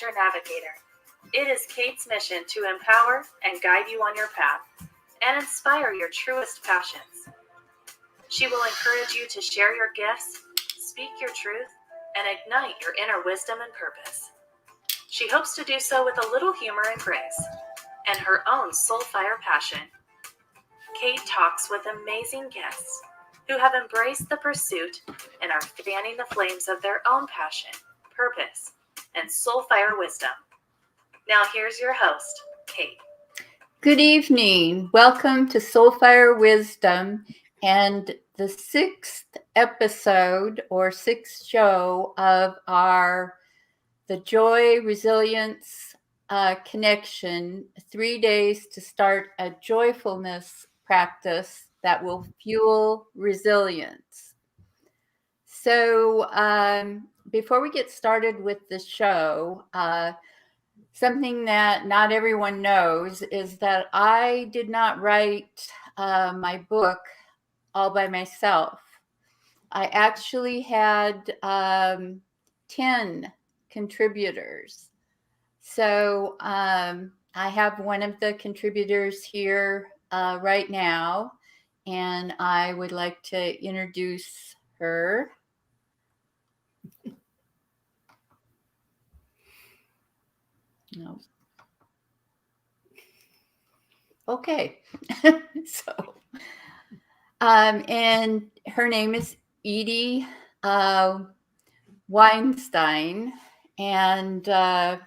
Adventure Navigator. It is Kate's mission to empower and guide you on your path and inspire your truest passions. She will encourage you to share your gifts, speak your truth, and ignite your inner wisdom and purpose. She hopes to do so with a little humor and grace, and her own soul fire passion. Kate talks with amazing guests who have embraced the pursuit and are fanning the flames of their own passion, purpose, and soul fire wisdom. Now here's your host, Kate. Good evening. Welcome to Soulfire Wisdom and the sixth episode or sixth show of the Joy Resilience Connection, 3 days to start a joyfulness practice that will fuel resilience. So before we get started with the show, something that not everyone knows is that I did not write my book all by myself. I actually had 10 contributors. So I have one of the contributors here right now, and I would like to introduce her. No. Okay. And her name is Edie Weinstein, and I'm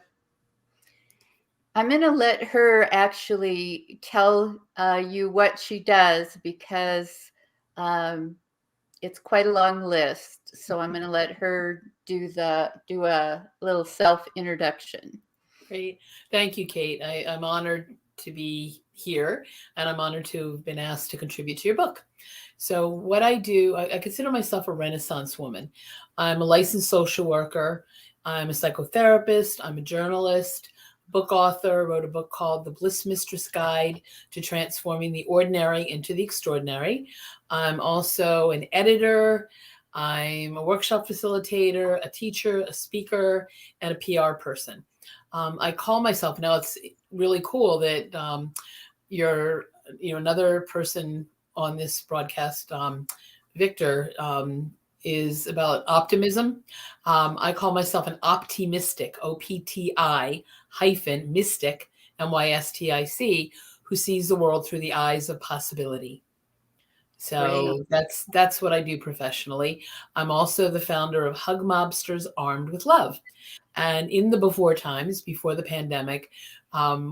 going to let her actually tell you what she does because it's quite a long list. So I'm going to let her do a little self-introduction. Great. Thank you, Kate. I'm honored to be here, and I'm honored to have been asked to contribute to your book. So what I do, I consider myself a Renaissance woman. I'm a licensed social worker. I'm a psychotherapist. I'm a journalist, book author, wrote a book called The Bliss Mistress Guide to Transforming the Ordinary into the Extraordinary. I'm also an editor. I'm a workshop facilitator, a teacher, a speaker, and a PR person. I call myself, now it's really cool that you're another person on this broadcast, Victor, is about optimism. I call myself an optimistic, OPTI hyphen mystic, MYSTIC, who sees the world through the eyes of possibility. So that's what I do professionally. I'm also the founder of Hug Mobsters Armed with Love. And in the before times, before the pandemic,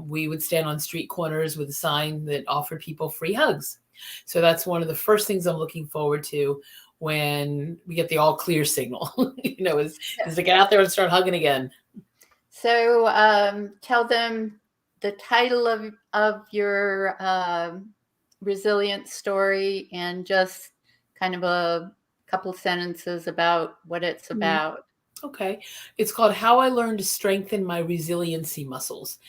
we would stand on street corners with a sign that offered people free hugs. So that's one of the first things I'm looking forward to when we get the all clear signal, is to get out there and start hugging again. So tell them the title of your resilience story and just kind of a couple sentences about what it's about. Okay. It's called How I Learned to Strengthen My Resiliency Muscles.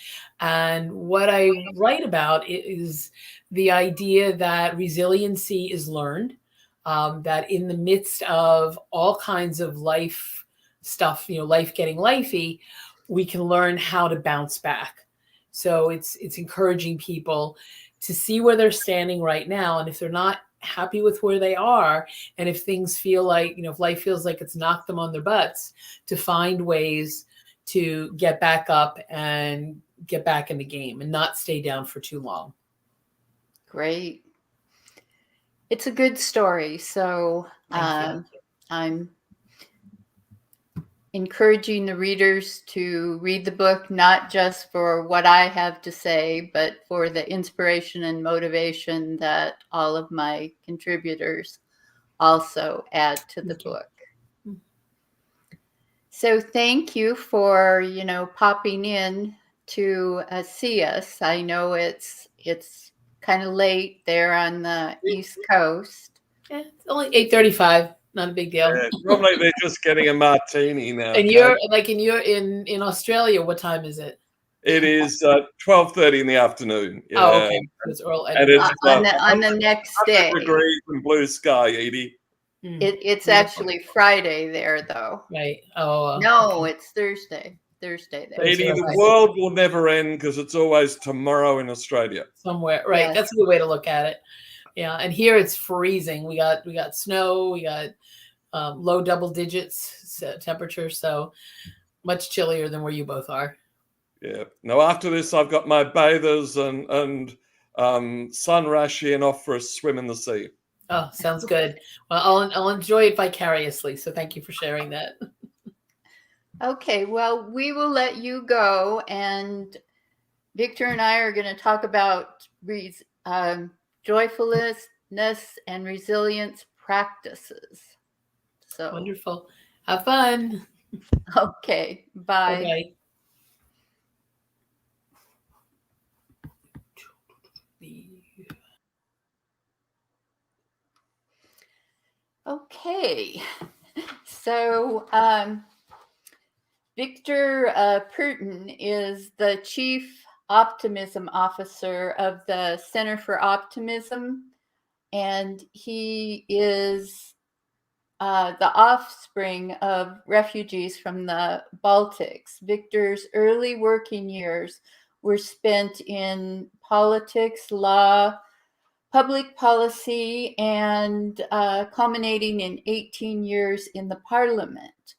And what I write about is the idea that resiliency is learned, that in the midst of all kinds of life stuff, life getting lifey, we can learn how to bounce back. So it's encouraging people to see where they're standing right now. And if they're not happy with where they are, and if things feel like, if life feels like it's knocked them on their butts, to find ways to get back up and get back in the game and not stay down for too long. Great. It's a good story. So I'm encouraging the readers to read the book, not just for what I have to say, but for the inspiration and motivation that all of my contributors also add to the book. So thank you for, popping in to see us. I know it's kind of late there on the East Coast. Yeah, it's only 8:35. Not a big deal. Yeah, probably they're just getting a martini now. And you're in Australia. What time is it? It is 12:30 in the afternoon. Yeah. Oh, okay. It's early. And it's on the next day. Degrees and blue sky, Edie. It's actually Friday there, though. Right. Oh. No, it's Thursday. Thursday there. Thursday. Edie, the Right. world will never end because it's always tomorrow in Australia. Somewhere, right? Yes. That's a good way to look at it. Yeah, and here it's freezing. We got snow. We got low double digits temperature, so much chillier than where you both are. Yeah. Now after this, I've got my bathers and sun rashi and off for a swim in the sea. Oh, sounds good. Well, I'll enjoy it vicariously. So thank you for sharing that. Okay, well, we will let you go, and Victor and I are going to talk about joyfulness and resilience practices. So Wonderful. Have fun. okay, bye. Bye. Okay, so Victor Perton is the Chief Optimism Officer of the Center for Optimism, and he is the offspring of refugees from the Baltics. Victor's early working years were spent in politics, law, public policy, and culminating in 18 years in the parliament.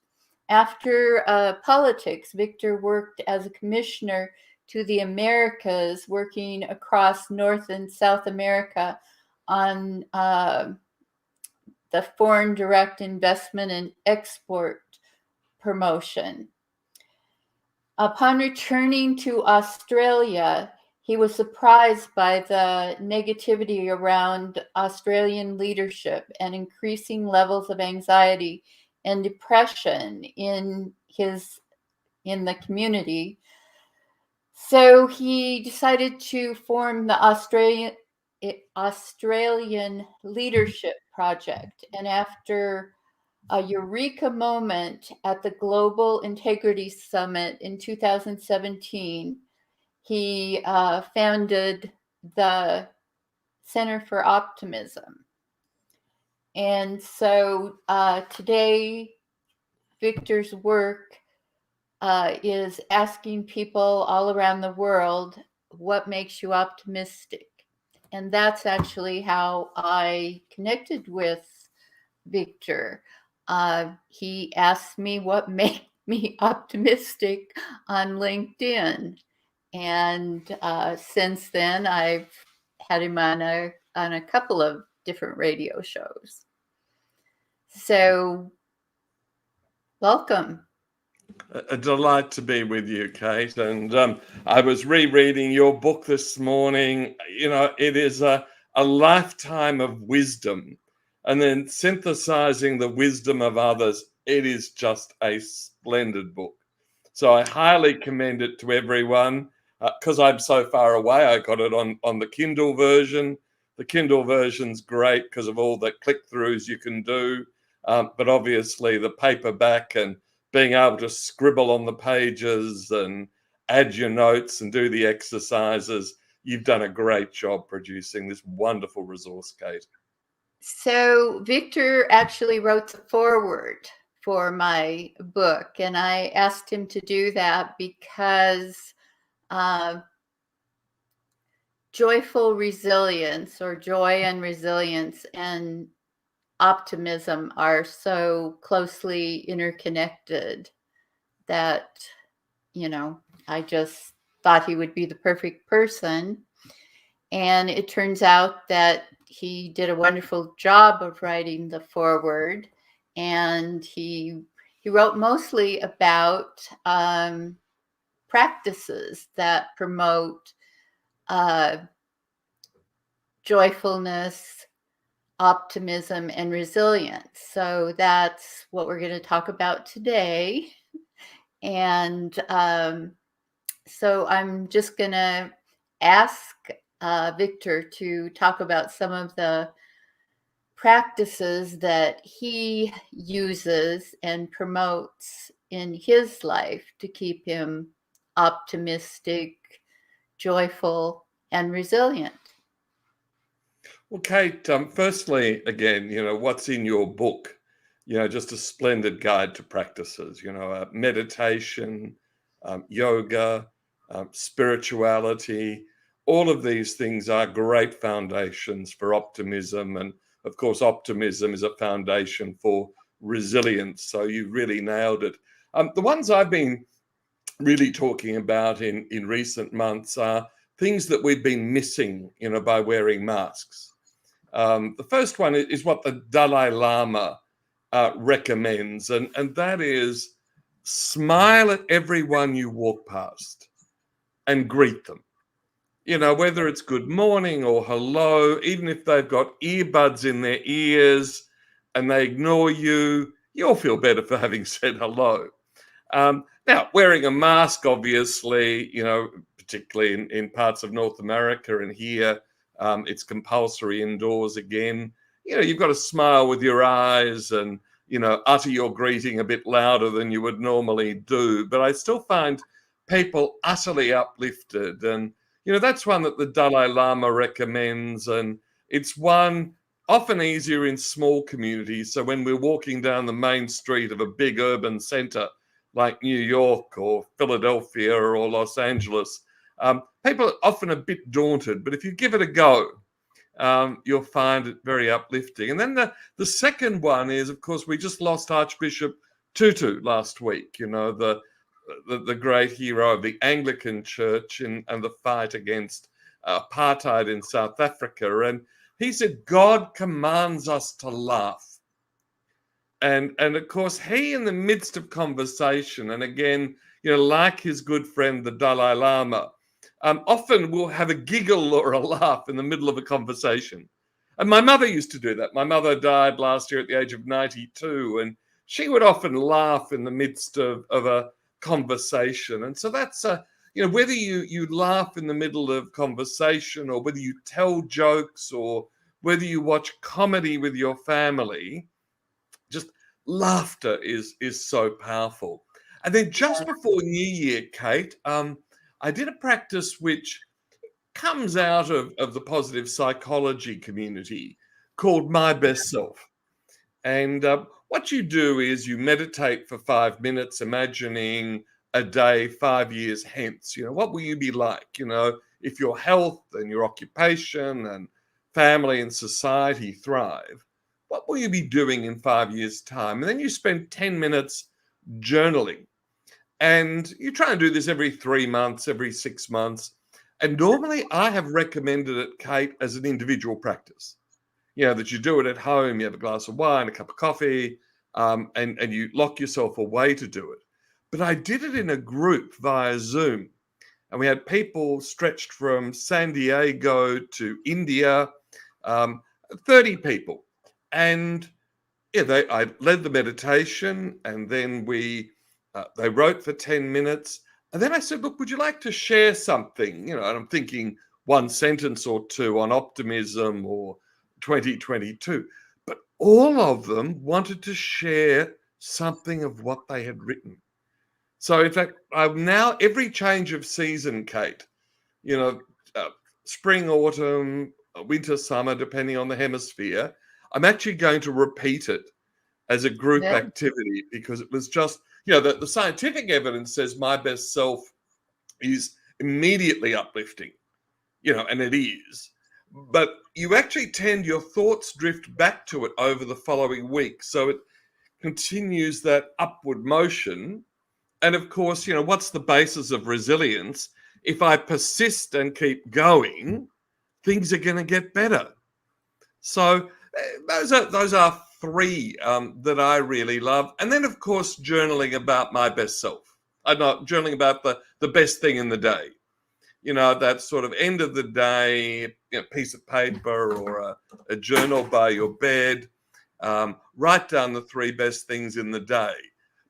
After politics, Victor worked as a commissioner to the Americas, working across North and South America on the foreign direct investment and export promotion. Upon returning to Australia, he was surprised by the negativity around Australian leadership and increasing levels of anxiety and depression in the community. So he decided to form the Australian Leadership Project. And after a eureka moment at the Global Integrity Summit in 2017, he founded the Center for Optimism. And so today, Victor's work is asking people all around the world, what makes you optimistic? And that's actually how I connected with Victor. He asked me what made me optimistic on LinkedIn. And since then, I've had him on a couple of different radio shows. So, welcome. A delight to be with you, Kate. And I was rereading your book this morning. You know, it is a lifetime of wisdom. And then synthesizing the wisdom of others, it is just a splendid book. So I highly commend it to everyone. Because I'm so far away, I got it on the Kindle version. The Kindle version's great because of all the click-throughs you can do. But obviously the paperback and being able to scribble on the pages and add your notes and do the exercises, you've done a great job producing this wonderful resource, Kate. So Victor actually wrote the foreword for my book, and I asked him to do that because joyful resilience, or joy and resilience, and optimism are so closely interconnected that, you know, I just thought he would be the perfect person. And it turns out that he did a wonderful job of writing the foreword, and he wrote mostly about practices that promote joyfulness, optimism, and resilience. So that's what we're going to talk about today. And so I'm just going to ask Victor to talk about some of the practices that he uses and promotes in his life to keep him optimistic, joyful, and resilient. Well, Kate, firstly, again, you know, what's in your book? You know, just a splendid guide to practices, you know, meditation, yoga, spirituality. All of these things are great foundations for optimism. And of course, optimism is a foundation for resilience. So you really nailed it. The ones I've been really talking about in recent months are things that we've been missing, by wearing masks. The first one is what the Dalai Lama recommends, and that is smile at everyone you walk past and greet them. Whether it's good morning or hello, even if they've got earbuds in their ears and they ignore you, you'll feel better for having said hello. Now, wearing a mask, obviously, particularly in parts of North America and here, it's compulsory indoors again. You've got to smile with your eyes and, utter your greeting a bit louder than you would normally do. But I still find people utterly uplifted. And, that's one that the Dalai Lama recommends. And it's one often easier in small communities. So when we're walking down the main street of a big urban center, like New York or Philadelphia or Los Angeles, people are often a bit daunted, but if you give it a go, you'll find it very uplifting. And then the second one is, of course, we just lost Archbishop Tutu last week, the great hero of the Anglican Church and the fight against apartheid in South Africa. And he said, God commands us to laugh. And of course, he, in the midst of conversation, and again, like his good friend, the Dalai Lama, often will have a giggle or a laugh in the middle of a conversation. And my mother used to do that. My mother died last year at the age of 92, and she would often laugh in the midst of a conversation. And so that's, whether you laugh in the middle of conversation or whether you tell jokes or whether you watch comedy with your family, just laughter is so powerful. And then just before New Year, Kate, I did a practice which comes out of the positive psychology community called My Best Self. And what you do is you meditate for 5 minutes, imagining a day 5 years hence. What will you be like? If your health and your occupation and family and society thrive, what will you be doing in 5 years' time? And then you spend 10 minutes journaling. And you try and do this every 3 months, every 6 months. And normally I have recommended it, Kate, as an individual practice. That you do it at home, you have a glass of wine, a cup of coffee, and you lock yourself away to do it. But I did it in a group via Zoom. And we had people stretched from San Diego to India, 30 people. And I led the meditation, and then they wrote for 10 minutes. And then I said, look, would you like to share something? And I'm thinking one sentence or two on optimism or 2022. But all of them wanted to share something of what they had written. So in fact, I'm now every change of season, Kate, spring, autumn, winter, summer, depending on the hemisphere, I'm actually going to repeat it as a group activity, because it was just, the scientific evidence says My Best Self is immediately uplifting, and it is. But you actually your thoughts drift back to it over the following week. So it continues that upward motion. And of course, what's the basis of resilience? If I persist and keep going, things are going to get better. So those are three that I really love. And then, of course, journaling about my best self. I'm not journaling about the best thing in the day. That sort of end of the day, piece of paper or a journal by your bed. Write down the three best things in the day.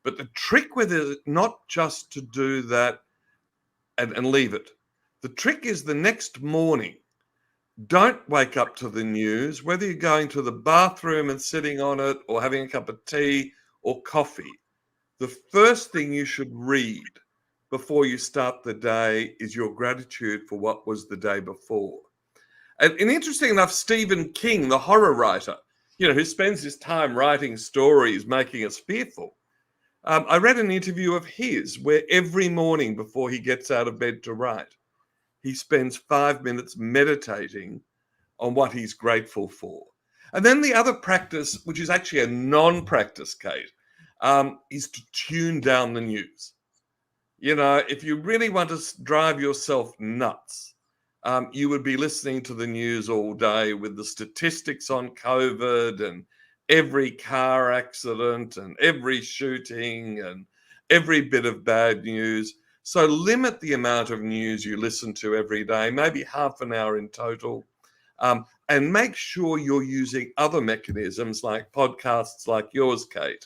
But the trick with it is not just to do that and leave it. The trick is the next morning. Don't wake up to the news, whether you're going to the bathroom and sitting on it or having a cup of tea or coffee. The first thing you should read before you start the day is your gratitude for what was the day before. And interesting enough, Stephen King, the horror writer, who spends his time writing stories, making us fearful, I read an interview of his where every morning before he gets out of bed to write, he spends 5 minutes meditating on what he's grateful for. And then the other practice, which is actually a non-practice, Kate, is to tune down the news. You know, if you really want to drive yourself nuts, you would be listening to the news all day with the statistics on COVID and every car accident and every shooting and every bit of bad news. So limit the amount of news you listen to every day, maybe half an hour in total. And make sure you're using other mechanisms like podcasts like yours, Kate,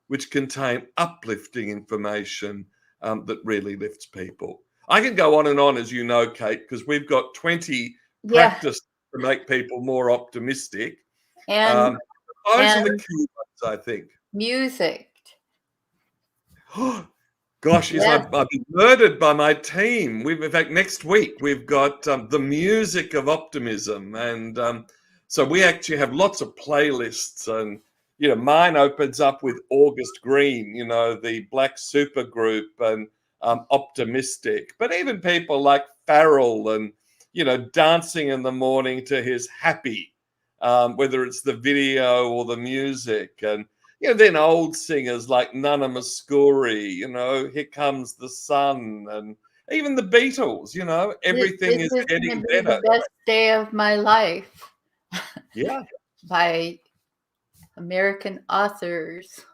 which contain uplifting information that really lifts people. I can go on and on, as you know, Kate, because we've got 20 Yeah. practices to make people more optimistic. And Those are the key ones, I think. music. Gosh, yes, Yes. I've been murdered by my team. In fact, next week we've got the music of optimism, and so we actually have lots of playlists. And you know, mine opens up with August Green, you know, the Black Supergroup, and Optimistic. But even people like Farrell, and you know, dancing in the morning to his Happy, whether it's the video or the music, and you know, then old singers like Nana Mouskouri, you know, Here Comes the Sun, and even the Beatles, you know, everything This is is getting gonna be better. the best day of my life Yeah. by American authors.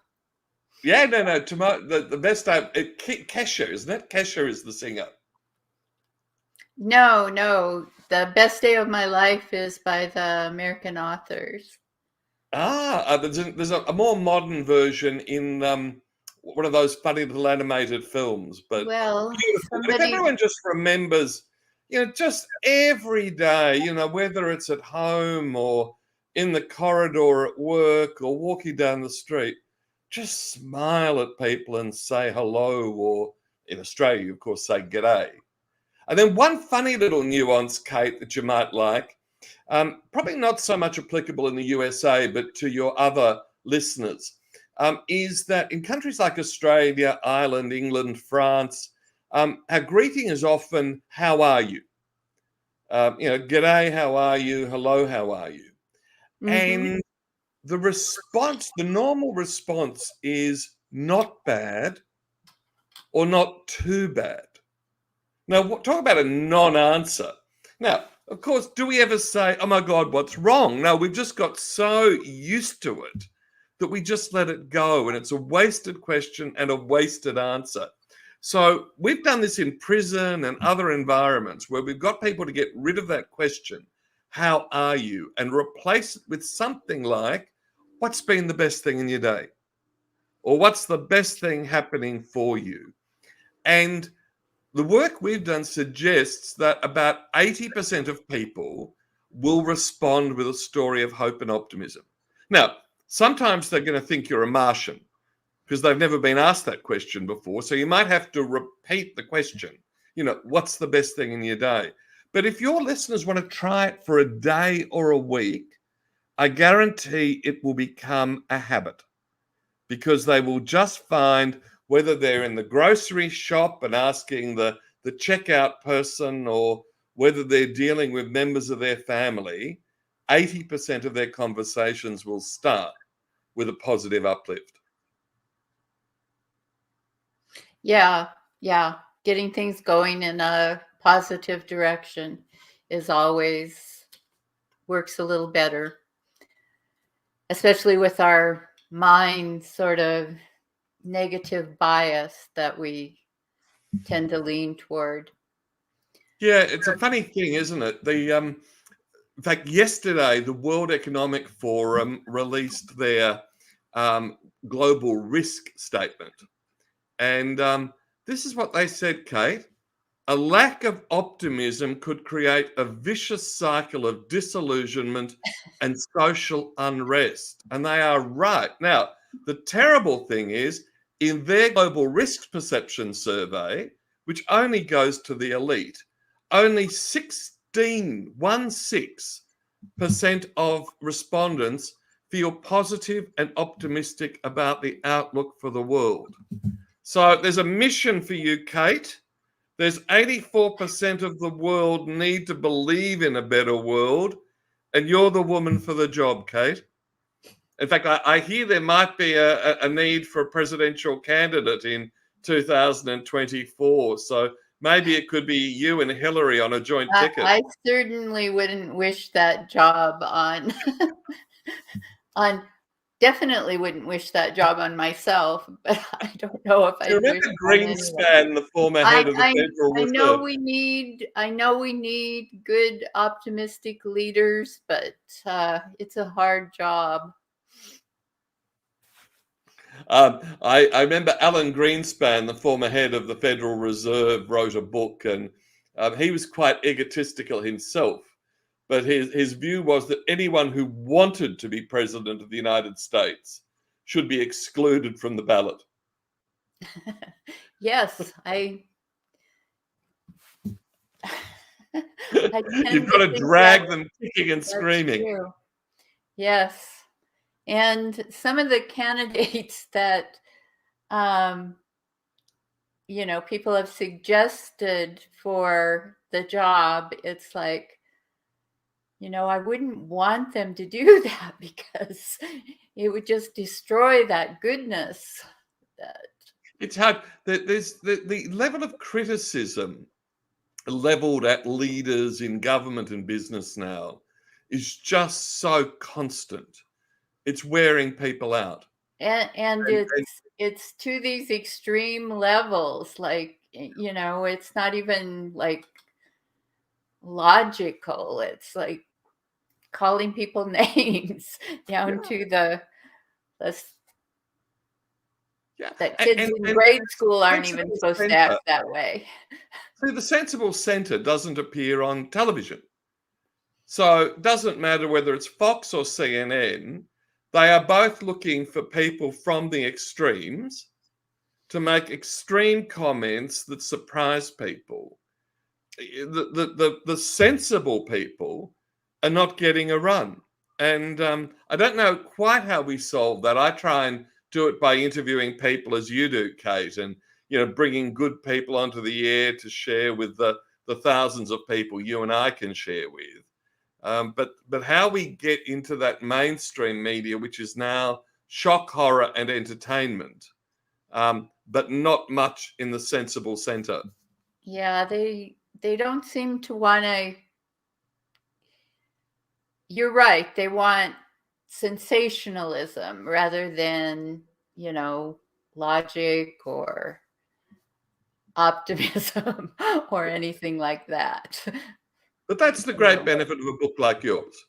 Yeah, no. The best time, Kesha, isn't it? Kesha is the singer. No. The best day of my life is by the American authors. There's a more modern version in one of those funny little animated films, but Well, beautiful. But if everyone just remembers, you know, just every day, you know, whether it's at home or in the corridor at work or walking down the street, just smile at people and say hello, or in Australia, of course, say g'day. And then one funny little nuance, Kate, that you might like, probably not so much applicable in the USA, but to your other listeners, is that in countries like Australia, Ireland, England, France, our greeting is often, how are you? You know, g'day, how are you? Hello, how are you? And the response, the normal response is not bad or not too bad. Now, talk about a non-answer. Now, of course, do we ever say, oh my God, what's wrong? No, we've just got so used to it that we just let it go. And it's a wasted question and a wasted answer. So we've done this in prison and other environments where we've got people to get rid of that question, how are you? And replace it with something like, what's been the best thing in your day? Or what's the best thing happening for you? And the work we've done suggests that about 80% of people will respond with a story of hope and optimism. Now, sometimes they're going to think you're a Martian because they've never been asked that question before. So you might have to repeat the question, you know, what's the best thing in your day? But if your listeners want to try it for a day or a week, I guarantee it will become a habit, because they will just find, whether they're in the grocery shop and asking the checkout person, or whether they're dealing with members of their family, 80% of their conversations will start with a positive uplift. Yeah. Getting things going in a positive direction is always works a little better, especially with our mind sort of negative bias that we tend to lean toward. Yeah, it's a funny thing, isn't it? In fact, yesterday, the World Economic Forum released their global risk statement. And this is what they said, Kate. A lack of optimism could create a vicious cycle of disillusionment and social unrest. And they are right. Now, the terrible thing is, in their global risk perception survey, which only goes to the elite, only 16% of respondents feel positive and optimistic about the outlook for the world. So there's a mission for you, Kate. There's 84% of the world need to believe in a better world, and you're the woman for the job, Kate. In fact, I hear there might be a need for a presidential candidate in 2024. So maybe it could be you and Hillary on a joint ticket. I certainly wouldn't wish that job on definitely wouldn't wish that job on myself, but I don't know if Do you I'd wish remember it on anyone. Greenspan, the former head of the Federal Reserve? I know we need good, optimistic leaders, but it's a hard job. I remember Alan Greenspan, the former head of the Federal Reserve, wrote a book, and he was quite egotistical himself. But his view was that anyone who wanted to be president of the United States should be excluded from the ballot. Yes, You've got to drag them kicking and screaming. True. Yes. And some of the candidates that, people have suggested for the job, it's like, I wouldn't want them to do that because it would just destroy that goodness. It's hard. There's the level of criticism leveled at leaders in government and business now is just so constant. It's wearing people out. And it's to these extreme levels, like, it's not even like logical. It's like calling people names down to that kids in grade school aren't even supposed to act that way. See, the sensible centre doesn't appear on television. So it doesn't matter whether it's Fox or CNN, they are both looking for people from the extremes to make extreme comments that surprise people. The sensible people are not getting a run. And I don't know quite how we solve that. I try and do it by interviewing people as you do, Kate, and bringing good people onto the air to share with the thousands of people you and I can share with. But how we get into that mainstream media, which is now shock, horror, and entertainment, but not much in the sensible centre. Yeah, they don't seem to want to. You're right. They want sensationalism rather than, logic or optimism or anything like that. But that's the great benefit of a book like yours,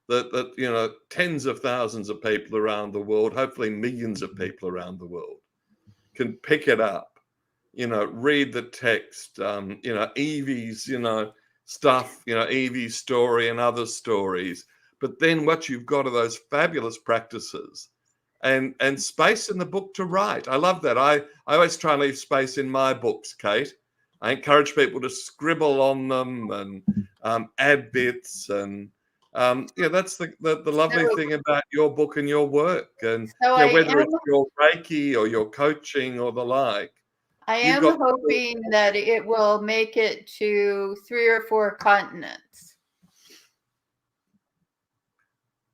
that tens of thousands of people around the world, hopefully millions of people around the world, can pick it up, read the text, Evie's, stuff, Evie's story and other stories. But then what you've got are those fabulous practices and space in the book to write. I love that. I always try and leave space in my books, Kate. I encourage people to scribble on them and add bits. And that's the lovely thing about your book and your work. And whether it's your Reiki or your coaching or the like. I am hoping that it will make it to 3 or 4 continents.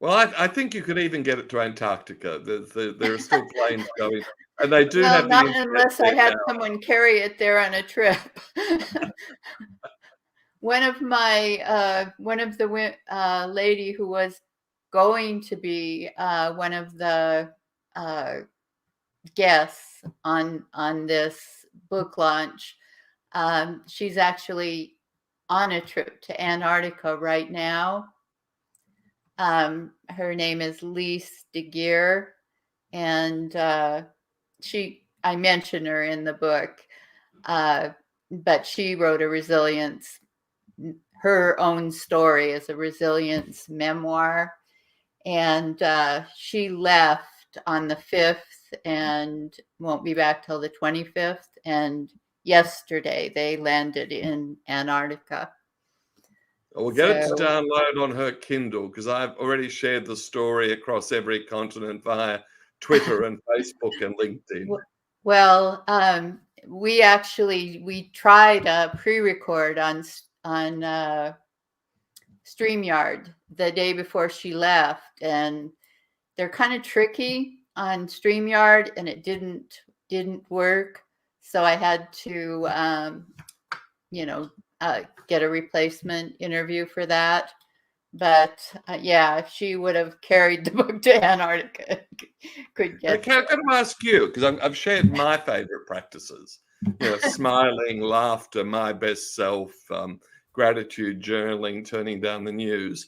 Well, I think you could even get it to Antarctica. There are still planes going, and they do have not unless I had someone carry it there on a trip. One of the lady who was going to be one of the guests on this book launch, she's actually on a trip to Antarctica right now. Her name is Lise de Geer, and I mention her in the book, but she wrote her own story as a resilience memoir, and she left on the 5th and won't be back till the 25th, and yesterday they landed in Antarctica. We'll get it to So, download on her Kindle because I've already shared the story across every continent via Twitter and Facebook and LinkedIn. well, we tried a pre-record on StreamYard the day before she left, and they're kind of tricky on StreamYard, and it didn't work. So I had to, get a replacement interview for that. But yeah, if she would have carried the book to Antarctica, could get. Okay, I've got to ask you because I've shared my favorite practices. Smiling, laughter, my best self, gratitude, journaling, turning down the news.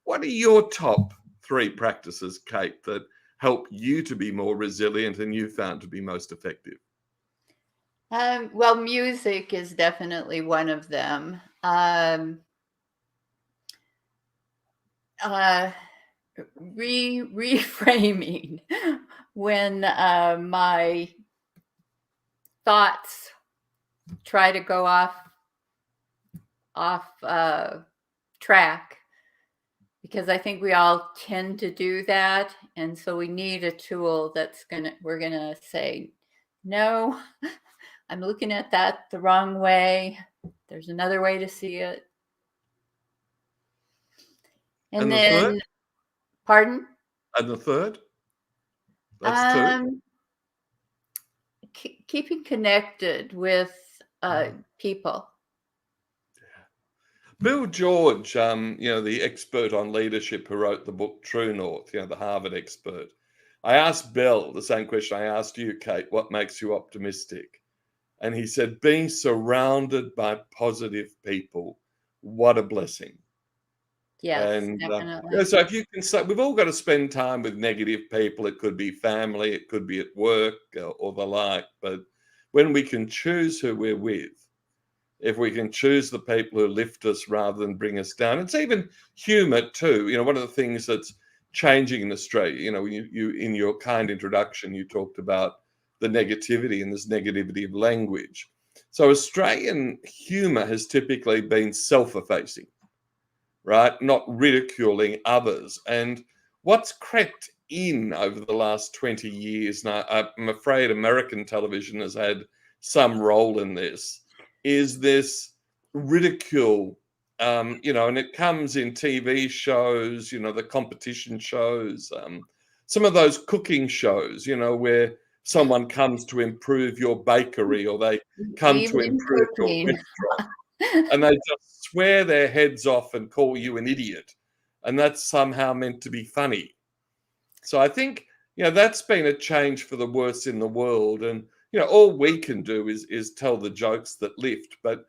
What are your top 3 practices, Kate, that help you to be more resilient and you found to be most effective? Well, music is definitely one of them. Reframing when my thoughts try to go off track, because I think we all tend to do that, and so we need a tool we're gonna say, no, I'm looking at that the wrong way. There's another way to see it. And the then, third? pardon? And the third? That's 2. Keeping connected with people. Bill George, the expert on leadership who wrote the book True North, the Harvard expert. I asked Bill the same question I asked you, Kate, what makes you optimistic? And he said, being surrounded by positive people, what a blessing. Yes, And definitely. so if you can say, we've all got to spend time with negative people. It could be family, it could be at work or the like. But when we can choose who we're with, if we can choose the people who lift us rather than bring us down, it's even humor too. One of the things that's changing in Australia, you in your kind introduction, you talked about the negativity and this negativity of language. So Australian humor has typically been self-effacing, right? Not ridiculing others. And what's crept in over the last 20 years, and I'm afraid American television has had some role in this, is this ridicule, and it comes in TV shows, the competition shows, some of those cooking shows, where someone comes to improve your bakery or they come to Even improve your cooking. restaurant, and they just swear their heads off and call you an idiot. And that's somehow meant to be funny. So I think, that's been a change for the worse in the world. And, all we can do is tell the jokes that lift. But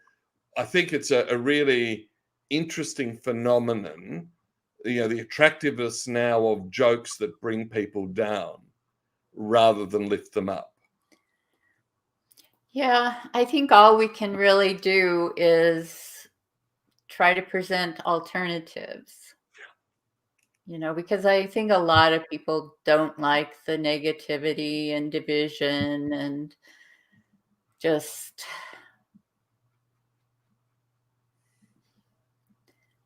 I think it's a really interesting phenomenon, the attractiveness now of jokes that bring people down rather than lift them up. Yeah, I think all we can really do is try to present alternatives. Because I think a lot of people don't like the negativity and division and just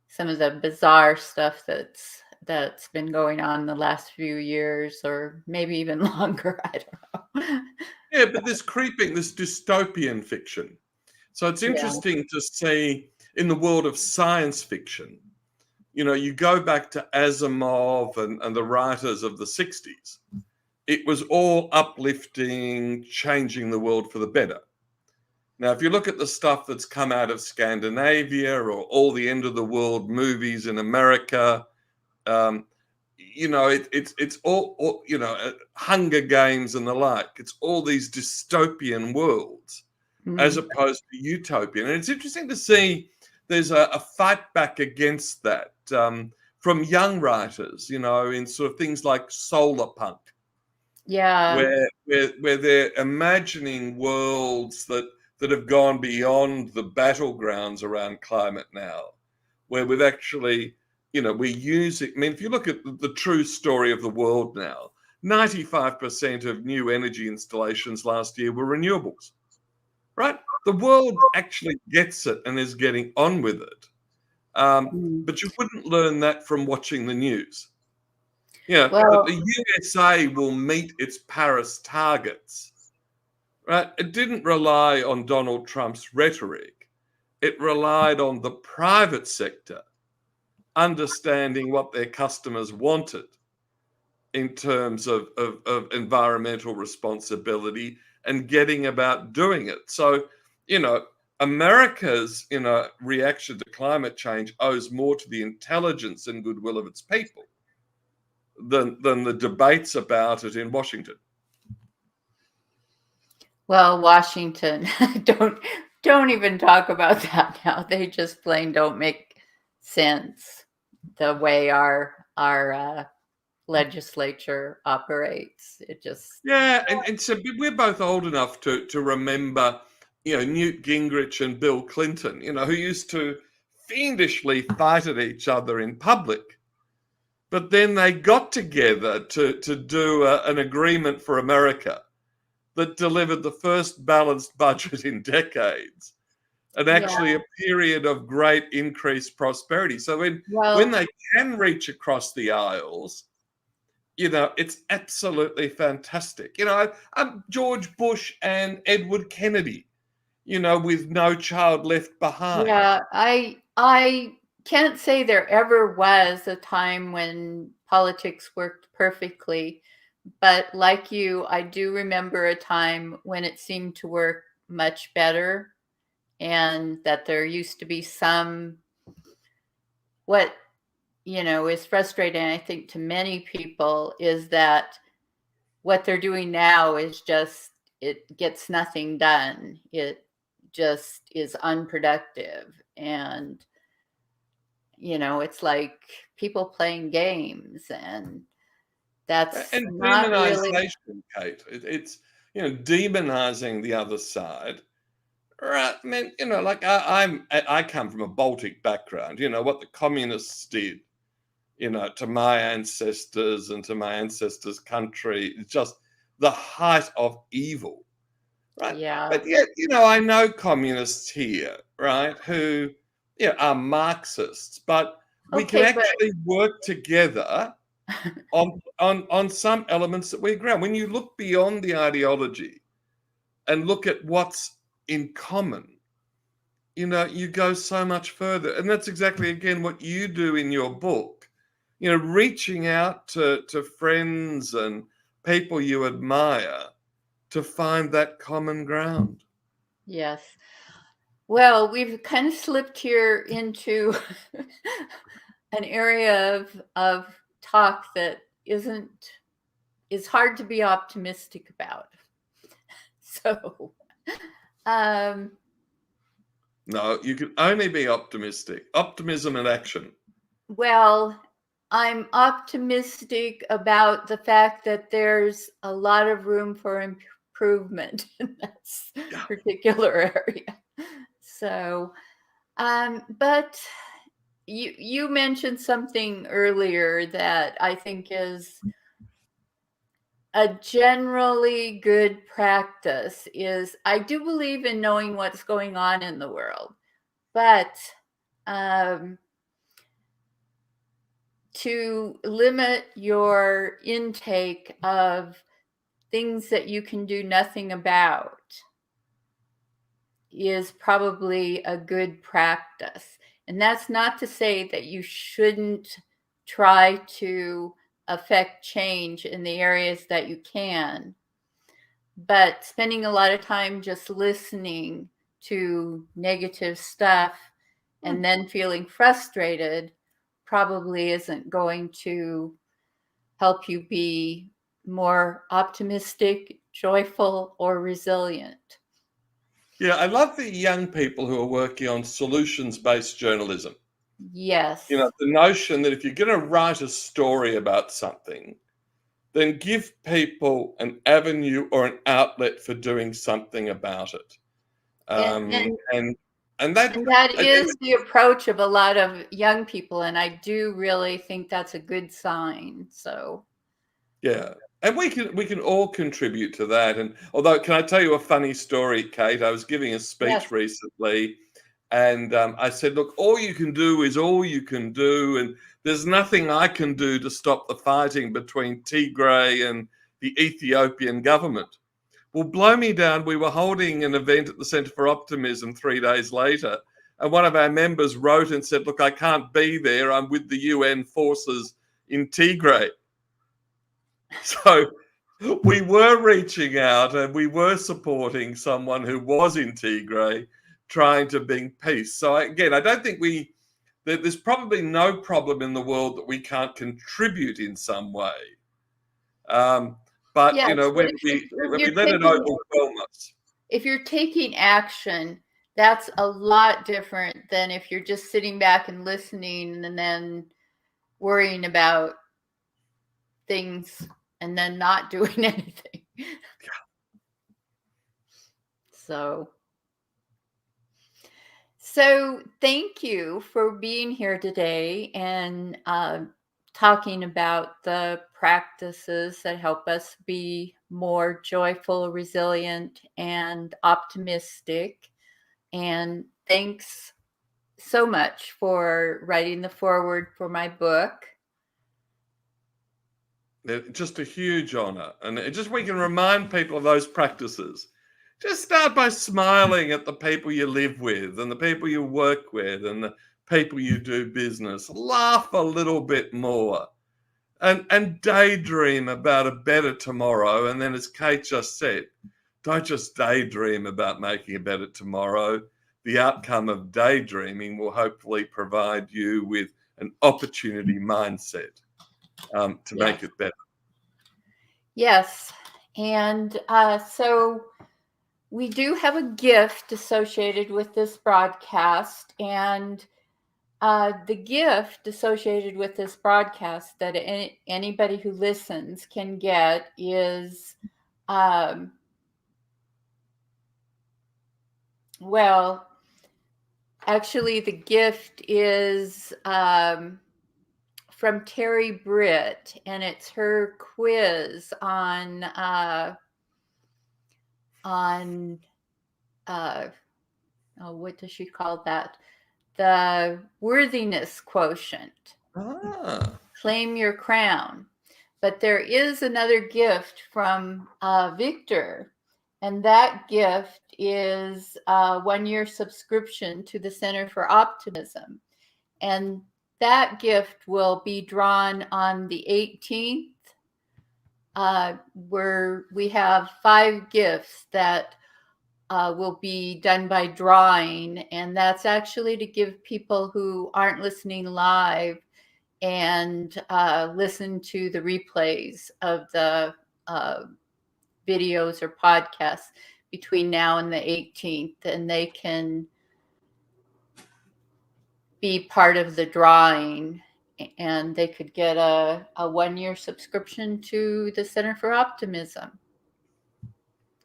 some of the bizarre stuff that's been going on the last few years, or maybe even longer. I don't know. Yeah, but this dystopian fiction. So it's Yeah. interesting to see in the world of science fiction, you go back to Asimov and the writers of the 60s. It was all uplifting, changing the world for the better. Now, if you look at the stuff that's come out of Scandinavia or all the end of the world movies in America, it's all Hunger Games and the like. It's all these dystopian worlds as opposed to utopian. And it's interesting to see there's a fight back against that from young writers, in sort of things like solar punk. Yeah. Where they're imagining worlds that have gone beyond the battlegrounds around climate now, where we've actually, we use it. I mean, if you look at the true story of the world now, 95% of new energy installations last year were renewables, right? The world actually gets it and is getting on with it. But you wouldn't learn that from watching the news. That Well, the USA will meet its Paris targets, right? It didn't rely on Donald Trump's rhetoric. It relied on the private sector understanding what their customers wanted in terms of environmental responsibility and getting about doing it. So, America's, reaction to climate change owes more to the intelligence and goodwill of its people than the debates about it in Washington. well, Washington, don't even talk about that now. They just plain don't make sense the way our legislature operates. It just and so we're both old enough to remember, Newt Gingrich and Bill Clinton, who used to fiendishly fight at each other in public. But then they got together to do an agreement for America that delivered the first balanced budget in decades and actually a period of great increased prosperity. So when they can reach across the aisles, it's absolutely fantastic. I'm George Bush and Edward Kennedy, with No Child Left Behind. Yeah, I can't say there ever was a time when politics worked perfectly, but like you, I do remember a time when it seemed to work much better, and that there used to be what is frustrating, I think, to many people is that what they're doing now is just, it gets nothing done. It just is unproductive. And, it's like people playing games, and that's and not demonization, really. Kate. It's, demonizing the other side. Right, man, like I come from a Baltic background, what the communists did, to my ancestors and to my ancestors' country. It's just the height of evil, right? Yeah. But yet, I know communists here, right, who are Marxists, but we can actually work together on some elements that we agree on. When you look beyond the ideology and look at what's in common, you go so much further. And that's exactly, again, what you do in your book, reaching out to friends and people you admire to find that common ground. Yes. Well, we've kind of slipped here into an area of talk that is hard to be optimistic about. So, no, you can only be optimistic. Optimism and action. Well, I'm optimistic about the fact that there's a lot of room for improvement in this particular area. So, but you mentioned something earlier that I think is a generally good practice. Is I do believe in knowing what's going on in the world, but to limit your intake of things that you can do nothing about is probably a good practice. And that's not to say that you shouldn't try to affect change in the areas that you can, but spending a lot of time just listening to negative stuff and then feeling frustrated probably isn't going to help you be more optimistic, joyful, or resilient. Yeah, I love the young people who are working on solutions-based journalism. Yes. The notion that if you're going to write a story about something, then give people an avenue or an outlet for doing something about it. And that is the approach of a lot of young people, and I do really think that's a good sign. So yeah, and we can all contribute to that. And although, can I tell you a funny story, Kate? I was giving a speech recently, And I said, look, all you can do is all you can do. And there's nothing I can do to stop the fighting between Tigray and the Ethiopian government. Well, blow me down. We were holding an event at the Centre for Optimism 3 days later. And one of our members wrote and said, look, I can't be there. I'm with the UN forces in Tigray. So we were reaching out and we were supporting someone who was in Tigray trying to bring peace. So again, I don't think there's probably no problem in the world that we can't contribute in some way. But, Yes, you know, when we let it overwhelm us. If you're taking action, that's a lot different than if you're just sitting back and listening and then worrying about things and then not doing anything. Yeah. So thank you for being here today and talking about the practices that help us be more joyful, resilient, and optimistic. And thanks so much for writing the foreword for my book. Just a huge honor. And we can remind people of those practices. Just start by smiling at the people you live with and the people you work with and the people you do business. Laugh a little bit more and daydream about a better tomorrow. And then, as Kate just said, don't just daydream about making a better tomorrow. The outcome of daydreaming will hopefully provide you with an opportunity mindset to make it better. Yes. And so we do have a gift associated with this broadcast, and the gift associated with this broadcast that anybody who listens can get is, well, actually the gift is from Terry Britt, and it's her quiz on what does she call that? The Worthiness Quotient. Claim your crown. But there is another gift from Victor, and that gift is a 1-year subscription to the Center for Optimism. And that gift will be drawn on the 18th, where we have 5 gifts that will be done by drawing. And that's actually to give people who aren't listening live and listen to the replays of the videos or podcasts between now and the 18th, and they can be part of the drawing, and they could get a 1-year subscription to the Center for Optimism.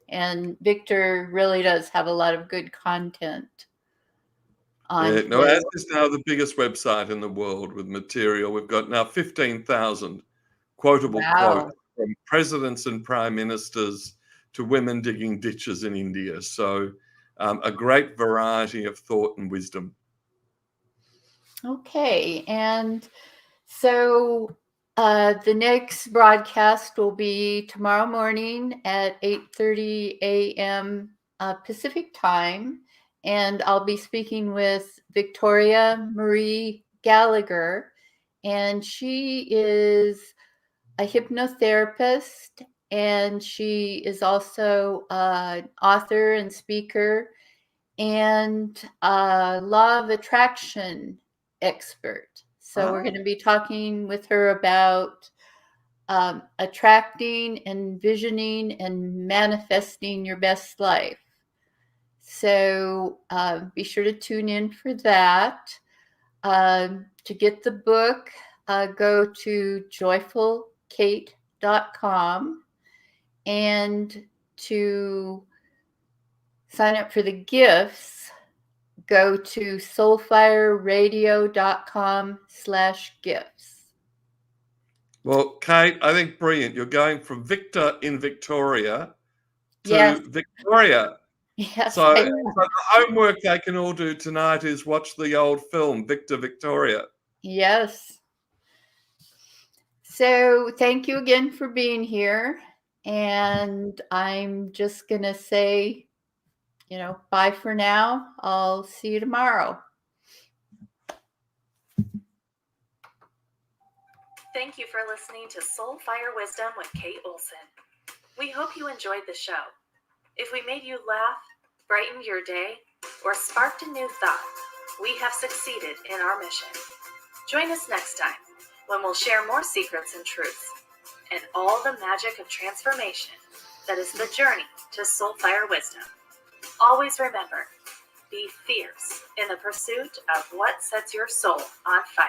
And Victor really does have a lot of good content on As is now the biggest website in the world with material. We've got now 15,000 quotable quotes from presidents and prime ministers to women digging ditches in India. So a great variety of thought and wisdom. Okay, and so the next broadcast will be tomorrow morning at 8:30 a.m. Pacific time, and I'll be speaking with Victoria Marie Gallagher, and she is a hypnotherapist, and she is also an author and speaker and a law of attraction expert. So we're going to be talking with her about attracting, envisioning, and manifesting your best life. So be sure to tune in for that. To get the book, go to joyfulkate.com, and to sign up for the gifts, go to soulfireradio.com/gifts. Well, Kate, I think brilliant. You're going from Victor in Victoria to Victoria Yes. So the homework they can all do tonight is watch the old film, Victor Victoria. Yes. So thank you again for being here. And I'm just going to say, bye for now. I'll see you tomorrow. Thank you for listening to Soul Fire Wisdom with Kate Olson. We hope you enjoyed the show. If we made you laugh, brightened your day, or sparked a new thought, we have succeeded in our mission. Join us next time when we'll share more secrets and truths and all the magic of transformation that is the journey to Soul Fire Wisdom. Always remember, be fierce in the pursuit of what sets your soul on fire.